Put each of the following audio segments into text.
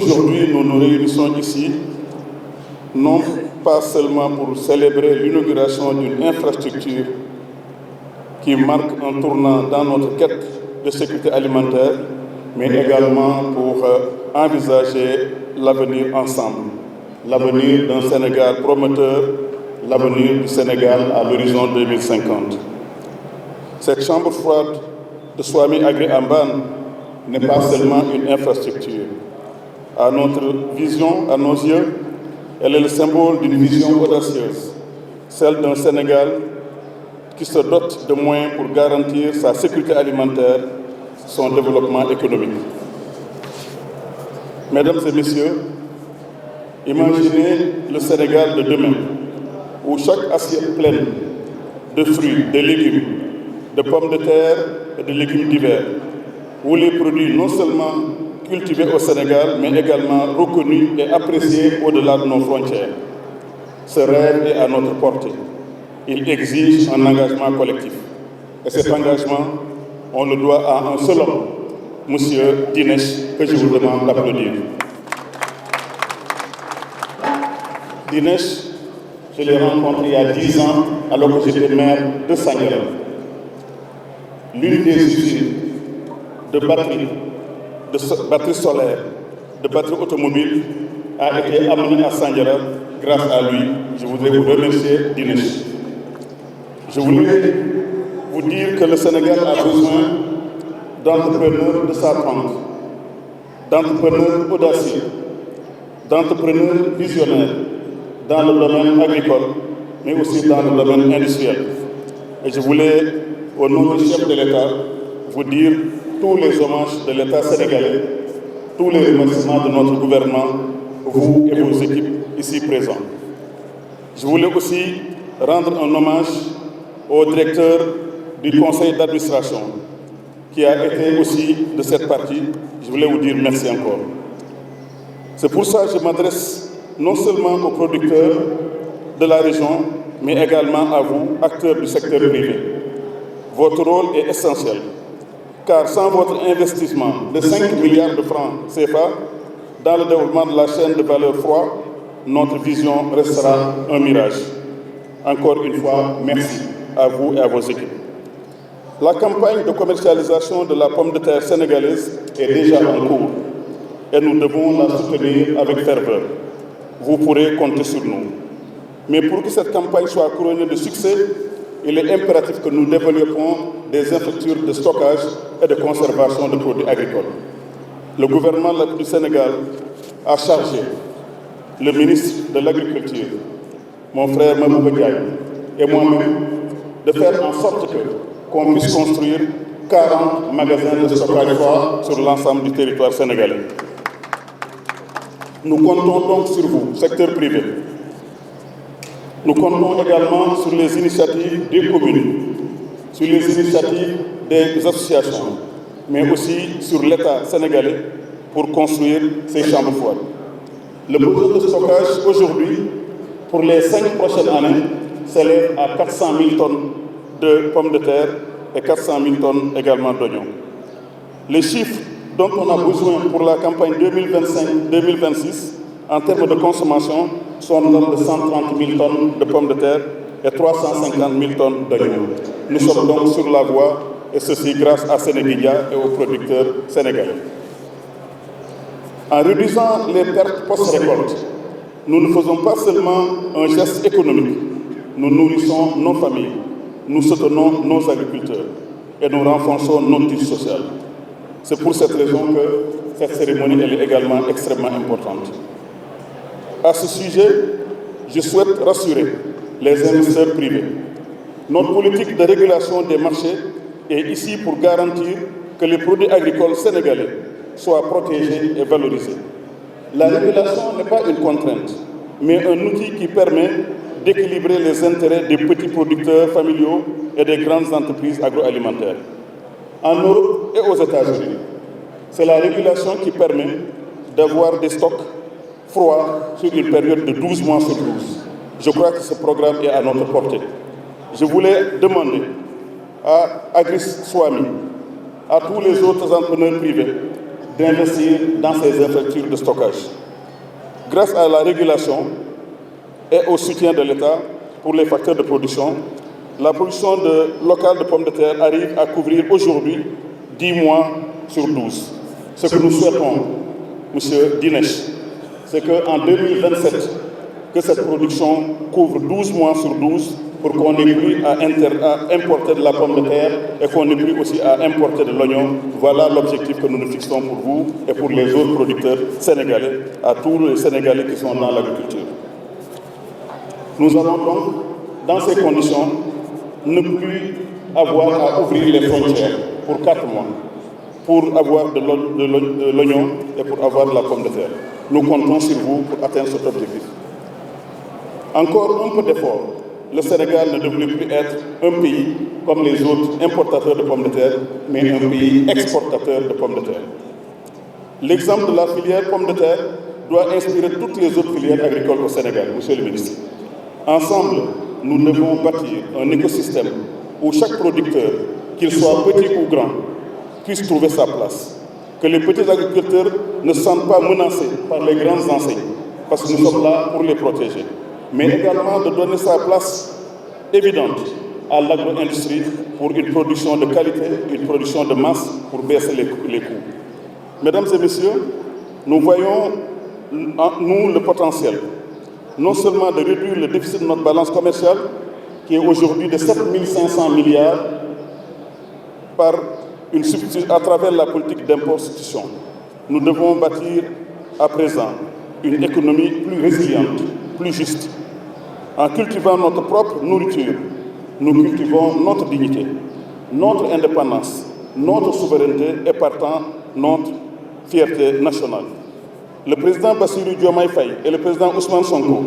Aujourd'hui, nous nous réunissons ici, non pas seulement pour célébrer l'inauguration d'une infrastructure qui marque un tournant dans notre quête de sécurité alimentaire, mais également pour envisager l'avenir ensemble, l'avenir d'un Sénégal prometteur, l'avenir du Sénégal à l'horizon 2050. Cette chambre froide de Swami Agri Amban n'est pas seulement une infrastructure. À notre vision, à nos yeux, elle est le symbole d'une vision audacieuse, celle d'un Sénégal qui se dote de moyens pour garantir sa sécurité alimentaire, son développement économique. Mesdames et messieurs, imaginez le Sénégal de demain, où chaque assiette pleine de fruits, de légumes, de pommes de terre et de légumes divers, où les produits non seulement cultivés au Sénégal, mais également reconnus et appréciés au-delà de nos frontières. Ce rêve est à notre portée. Il exige un engagement collectif. Et cet engagement, on le doit à un seul homme, M. Dinesh, que je vous demande d'applaudir. Dinesh, je l'ai rencontré il y a 10 ans, alors que j'étais maire de Sanguéla. L'une des usines de batteries solaires, de batteries automobiles, a été amenée à Sanguéla grâce à lui. Je voudrais vous remercier, Dinesh. Je voulais vous dire que le Sénégal a besoin d'entrepreneurs de sa trempe, d'entrepreneurs audacieux, d'entrepreneurs visionnaires dans le domaine agricole, mais aussi dans le domaine industriel. Et je voulais, au nom du chef de l'État, vous dire tous les hommages de l'État sénégalais, tous les remerciements de notre gouvernement, vous et vos équipes ici présents. Je voulais aussi rendre un hommage au directeur du conseil d'administration, qui a été aussi de cette partie. Je voulais vous dire merci encore. C'est pour ça que je m'adresse non seulement aux producteurs de la région, mais également à vous, acteurs du secteur privé. Votre rôle est essentiel, car sans votre investissement de 5 milliards de francs CFA dans le développement de la chaîne de valeur froid, notre vision restera un mirage. Encore une fois, merci à vous et à vos équipes. La campagne de commercialisation de la pomme de terre sénégalaise est déjà en cours et nous devons la soutenir avec ferveur. Vous pourrez compter sur nous. Mais pour que cette campagne soit couronnée de succès, il est impératif que nous développions des infrastructures de stockage et de conservation de produits agricoles. Le gouvernement du Sénégal a chargé le ministre de l'Agriculture, mon frère Mabouba Diagne, et moi-même de faire en sorte qu'on puisse construire 40 magasins de stockage froid sur l'ensemble du territoire sénégalais. Nous comptons donc sur vous, secteur privé. Nous comptons également sur les initiatives des communes, sur les initiatives des associations, mais aussi sur l'État sénégalais pour construire ces chambres froides. Le besoin de stockage aujourd'hui, pour les 5 prochaines années, s'élève à 400 000 tonnes de pommes de terre et 400 000 tonnes également d'oignons. Les chiffres dont on a besoin pour la campagne 2025-2026 en termes de consommation sont de 130 000 tonnes de pommes de terre et 350 000 tonnes d'oignons. Nous sommes donc sur la voie, et ceci grâce à Sénégidia et aux producteurs sénégalais. En réduisant les pertes post-récolte, nous ne faisons pas seulement un geste économique, nous nourrissons nos familles, nous soutenons nos agriculteurs et nous renforçons notre tissu social. C'est pour cette raison que cette cérémonie elle est également extrêmement importante. À ce sujet, je souhaite rassurer les investisseurs privés. Notre politique de régulation des marchés est ici pour garantir que les produits agricoles sénégalais soient protégés et valorisés. La régulation n'est pas une contrainte, mais un outil qui permet d'équilibrer les intérêts des petits producteurs familiaux et des grandes entreprises agroalimentaires. En Europe et aux États-Unis, c'est la régulation qui permet d'avoir des stocks froids sur une période de 12 mois sur 12. Je crois que ce programme est à notre portée. Je voulais demander à Agris Swami, à tous les autres entrepreneurs privés, d'investir dans ces infrastructures de stockage. Grâce à la régulation et au soutien de l'État pour les facteurs de production, la production locale de pommes de terre arrive à couvrir aujourd'hui 10 mois sur 12. Ce que nous souhaitons, M. Dinesh, c'est qu'en 2027, que cette production couvre 12 mois sur 12 pour qu'on n'ait plus à importer de la pomme de terre et qu'on n'ait plus aussi à importer de l'oignon. Voilà l'objectif que nous nous fixons pour vous et pour les autres producteurs sénégalais, à tous les Sénégalais qui sont dans l'agriculture. Nous allons donc, dans ces conditions, ne plus avoir à ouvrir les frontières pour 4 mois pour avoir de l'oignon et pour avoir de la pomme de terre. Nous comptons sur vous pour atteindre cet objectif. Encore un peu d'effort. Le Sénégal ne devrait plus être un pays comme les autres importateurs de pommes de terre, mais un pays exportateur de pommes de terre. L'exemple de la filière pommes de terre doit inspirer toutes les autres filières agricoles au Sénégal, Monsieur le ministre. Ensemble, nous devons bâtir un écosystème où chaque producteur, qu'il soit petit ou grand, puisse trouver sa place. Que les petits agriculteurs ne se sentent pas menacés par les grandes enseignes, parce que nous sommes là pour les protéger. Mais également de donner sa place évidente à l'agro-industrie pour une production de qualité, une production de masse pour baisser les coûts. Mesdames et messieurs, nous voyons en nous le potentiel, non seulement de réduire le déficit de notre balance commerciale, qui est aujourd'hui de 7 500 milliards à travers la politique d'impôt-substitution. Nous devons bâtir à présent une économie plus résiliente, plus juste. En cultivant notre propre nourriture, nous cultivons notre dignité, notre indépendance, notre souveraineté et partant notre fierté nationale. Le président Bassirou Diomaye Faye et le président Ousmane Sonko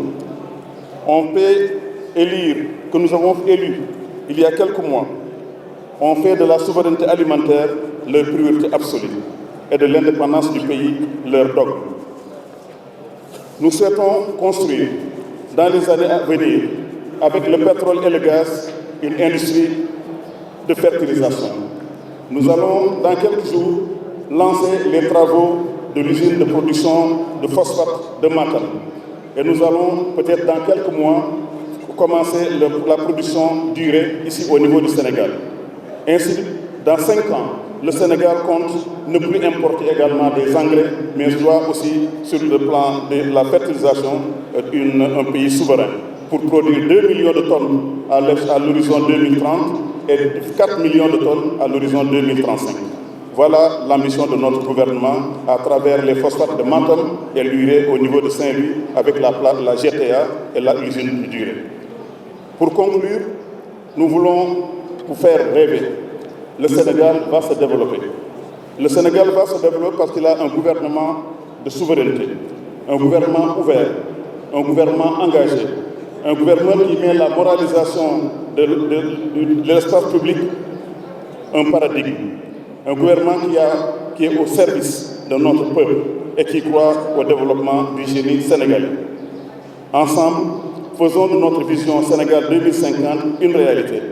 que nous avons élus il y a quelques mois, ont fait de la souveraineté alimentaire leur priorité absolue et de l'indépendance du pays leur dogme. Nous souhaitons construire dans les années à venir, avec le pétrole et le gaz, une industrie de fertilisation. Nous allons, dans quelques jours, lancer les travaux de l'usine de production de phosphate de Matam. Et nous allons, peut-être dans quelques mois, commencer la production d'urée ici au niveau du Sénégal. Ainsi, dans 5 ans, le Sénégal compte ne plus importer également des engrais, mais doit aussi, sur le plan de la fertilisation, un pays souverain pour produire 2 millions de tonnes à l'horizon 2030 et 4 millions de tonnes à l'horizon 2035. Voilà l'ambition de notre gouvernement à travers les phosphates de Matam et l'urée au niveau de Saint-Louis avec la GTA et l'usine d'urée. Pour conclure, nous voulons vous faire rêver. Le Sénégal va se développer. Le Sénégal va se développer parce qu'il a un gouvernement de souveraineté, un gouvernement ouvert, un gouvernement engagé, un gouvernement qui met la moralisation de l'espace public un paradigme, un gouvernement qui est au service de notre peuple et qui croit au développement du génie sénégalais. Ensemble, faisons de notre vision Sénégal 2050 une réalité,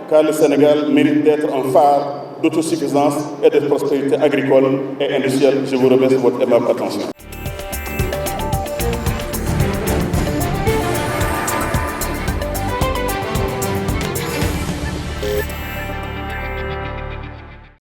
car le Sénégal mérite d'être un phare d'autosuffisance et de prospérité agricole et industrielle. Je vous remercie de votre aimable attention.